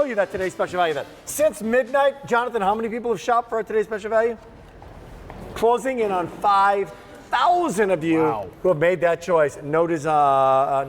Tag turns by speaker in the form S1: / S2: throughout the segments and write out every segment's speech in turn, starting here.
S1: show you that today's special value event. Since midnight, Jonathan, how many people have shopped for our today's special value? Closing in on 5,000 of you who have made that choice. No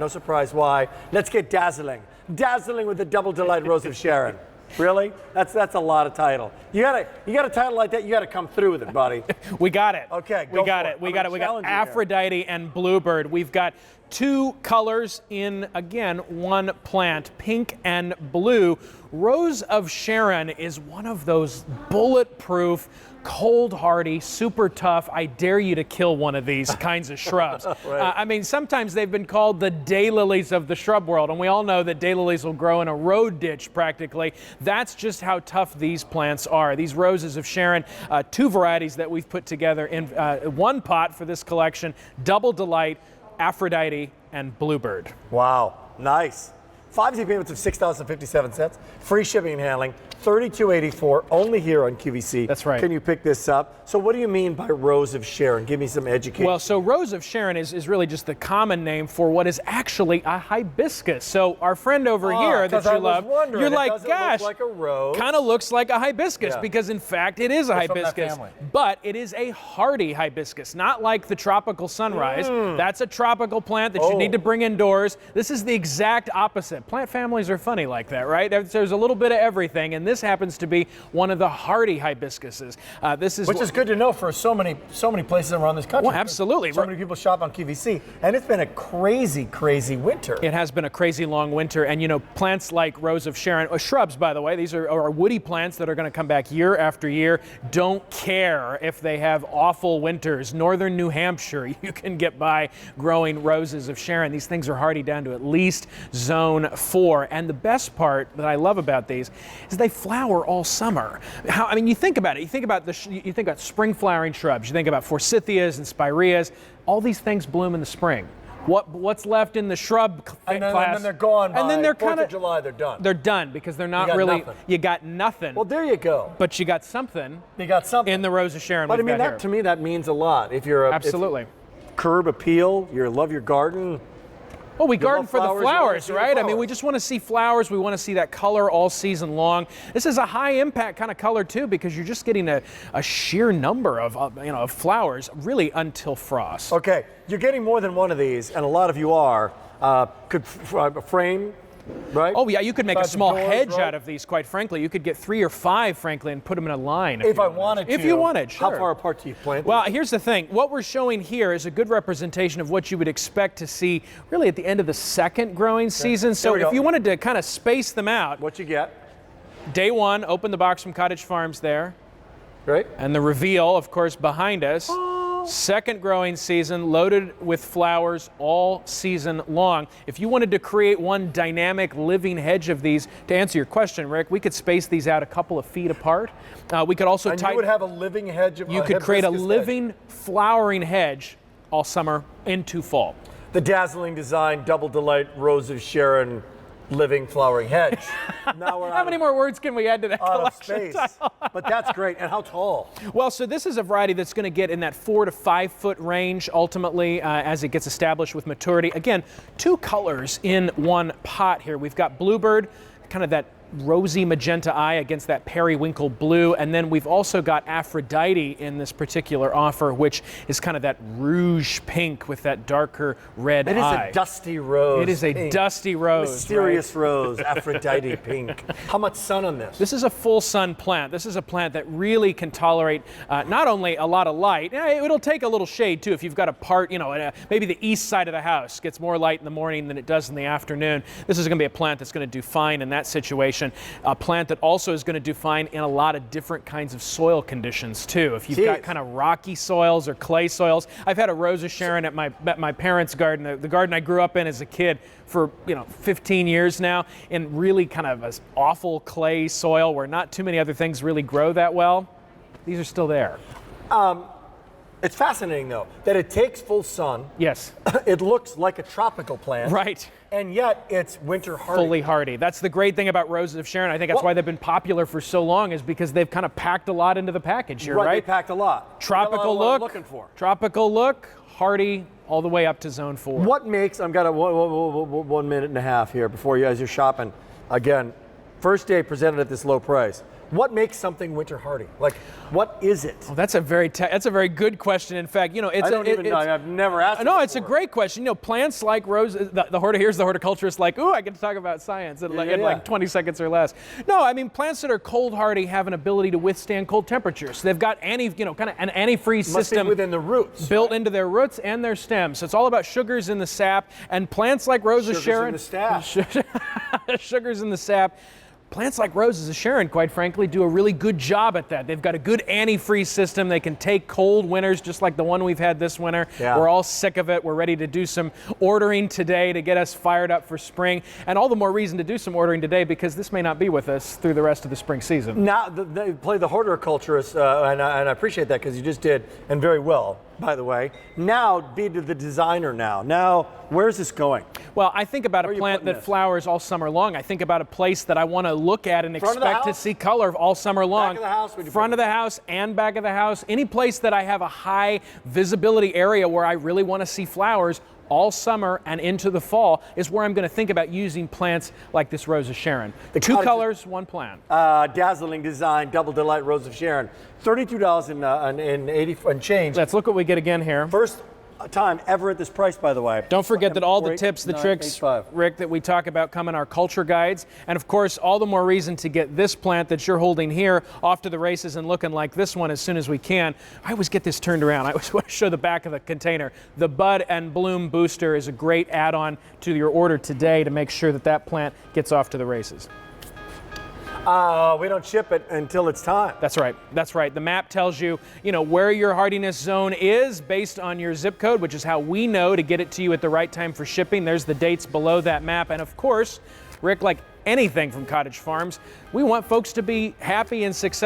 S1: surprise why. Let's get Dazzling. Dazzling with the Double Delight Rose of Sharon. Really? That's a lot of title. You got a title like that, you got to come through with it, buddy.
S2: We got it.
S1: Okay,
S2: we got it. We got Aphrodite and Bluebird. We've got two colors in, again, one plant, pink and blue. Rose of Sharon is one of those bulletproof, cold hardy, super tough, I dare you to kill one of these kinds of shrubs.
S1: Right.
S2: I mean, sometimes they've been called the daylilies of the shrub world, and we all know that daylilies will grow in a road ditch practically. That's just how tough these plants are. These Roses of Sharon, two varieties that we've put together in one pot for this collection, Double Delight, Aphrodite, and Bluebird.
S1: Wow, nice. 5Z payments of $6,057, free shipping and handling, $32.84, only here on QVC.
S2: That's right.
S1: Can you pick this up? So what do you mean by Rose of Sharon? Give me some education.
S2: Well, so Rose of Sharon is really just the common name for what is actually a hibiscus. So our friend over here that you love, you're like, gosh,
S1: like a rose.
S2: Kind of looks like a hibiscus because in fact it is a hibiscus, but it is a hardy hibiscus, not like the tropical sunrise. That's a tropical plant that you need to bring indoors. This is the exact opposite. Plant families are funny like that, right? There's a little bit of everything, and this happens to be one of the hardy hibiscuses.
S1: Which is good to know for so many places around this country.
S2: Well, absolutely.
S1: So many people shop on QVC, and it's been a crazy, crazy winter.
S2: It has been a crazy long winter, and you know, plants like Rose of Sharon, or shrubs, by the way, these are woody plants that are going to come back year after year. Don't care if they have awful winters. Northern New Hampshire, you can get by growing Roses of Sharon. These things are hardy down to at least zone 4, and the best part that I love about these is they flower all summer. I mean, you think about it. You think about spring flowering shrubs. You think about forsythias and spireas. All these things bloom in the spring. What's left in the shrub class?
S1: And then they're gone.
S2: And then they're
S1: 4th of July. They're done.
S2: They're done because they're not really. Nothing. You got nothing.
S1: Well, there you go.
S2: But you got something.
S1: You got something
S2: in the Rose of Sharon.
S1: But I mean, to me, that means a lot. If you're
S2: absolutely
S1: curb appeal, you love your garden.
S2: Well, we garden for the flowers, right? I mean, we just want to see flowers. We want to see that color all season long. This is a high impact kind of color too, because you're just getting a sheer number of flowers really until frost.
S1: Okay, you're getting more than one of these, and a lot of you are. Could frame, right?
S2: Oh yeah, you could make a small hedge out of these. Quite frankly, you could get 3 or 5, frankly, and put them in a line.
S1: If I wanted to.
S2: If you wanted, sure.
S1: How far apart do you plant?
S2: Well, here's the thing. What we're showing here is a good representation of what you would expect to see really at the end of the second growing season. So if you wanted to kind of space them out.
S1: What you get?
S2: Day 1, open the box from Cottage Farms there.
S1: Right.
S2: And the reveal, of course, behind us. Second growing season, loaded with flowers all season long. If you wanted to create one dynamic living hedge of these, to answer your question, Rick, we could space these out a couple of feet apart. We could also
S1: you would have a living hedge of.
S2: You could create a living flowering hedge all summer into fall.
S1: The Dazzling design, Double Delight Rose of Sharon living flowering hedge. Now we're
S2: How many more words can we add to that collection?
S1: Out of space. But that's great. And how tall?
S2: Well, so this is a variety that's going to get in that 4 to 5 foot range ultimately as it gets established with maturity. Again, 2 colors in one pot here. We've got Bluebird, kind of that rosy magenta eye against that periwinkle blue, and then we've also got Aphrodite in this particular offer, which is kind of that rouge pink with that darker red eye.
S1: It is a dusty rose.
S2: It is a dusty rose.
S1: Mysterious rose, Aphrodite pink. How much sun on this?
S2: This is a full sun plant. This is a plant that really can tolerate not only a lot of light, it'll take a little shade too. If you've got a part, maybe the east side of the house gets more light in the morning than it does in the afternoon. This is going to be a plant that's going to do fine in that situation. A plant that also is going to do fine in a lot of different kinds of soil conditions too. If you've got kind of rocky soils or clay soils. I've had a Rose of Sharon at my parents' garden, the garden I grew up in as a kid for 15 years now, in really kind of an awful clay soil where not too many other things really grow that well. These are still there.
S1: It's fascinating though that it takes full sun.
S2: Yes.
S1: It looks like a tropical plant.
S2: Right.
S1: And yet it's winter hardy.
S2: Fully hardy. That's the great thing about Roses of Sharon. I think that's why they've been popular for so long, is because they've kind of packed a lot into the package here, right?
S1: They packed a lot.
S2: Tropical look. Looking for. Tropical look, hardy, all the way up to zone 4.
S1: What makes, I've got 1 minute and a half here before you guys are shopping. Again, first day presented at this low price. What makes something winter hardy? Like, what is it?
S2: Well, that's a very good question. In fact, it's
S1: I don't even know. I've never asked.
S2: No, it's a great question. Plants like roses. Here's the horticulturist like, ooh, I get to talk about science in like 20 seconds or less. No, I mean plants that are cold hardy have an ability to withstand cold temperatures. So they've got kind of an antifreeze system
S1: within the roots,
S2: built into their roots and their stems. So it's all about sugars in the sap, and plants like roses, Sharon. Sugars in the sap. Plants like roses of Sharon, quite frankly, do a really good job at that. They've got a good antifreeze system. They can take cold winters, just like the one we've had this winter.
S1: Yeah.
S2: We're all sick of it. We're ready to do some ordering today to get us fired up for spring. And all the more reason to do some ordering today because this may not be with us through the rest of the spring season.
S1: Now, they play the horticulturist, and I appreciate that because you just did, and very well, by the way. Now, be to the designer now. Now, where's this going?
S2: Well, I think about a plant that flowers all summer long. I think about a place that I want to look at and expect to see color all summer long.
S1: Back of the house?
S2: Front of the house and back of the house. Any place that I have a high visibility area where I really want to see flowers all summer and into the fall is where I'm going to think about using plants like this Rose of Sharon. The two colors, one plant.
S1: Dazzling design, Double Delight Rose of Sharon. $32.80 and change.
S2: Let's look what we get again here.
S1: First time ever at this price, by the way.
S2: Don't forget that all the tips, the tricks, Rick, that we talk about come in our culture guides. And of course, all the more reason to get this plant that you're holding here off to the races and looking like this one as soon as we can. I always get this turned around. I always want to show the back of the container. The Bud and Bloom Booster is a great add-on to your order today to make sure that that plant gets off to the races.
S1: We don't ship it until it's time.
S2: That's right. That's right. The map tells you, where your hardiness zone is based on your zip code, which is how we know to get it to you at the right time for shipping. There's the dates below that map. And of course, Rick, like anything from Cottage Farms, we want folks to be happy and successful.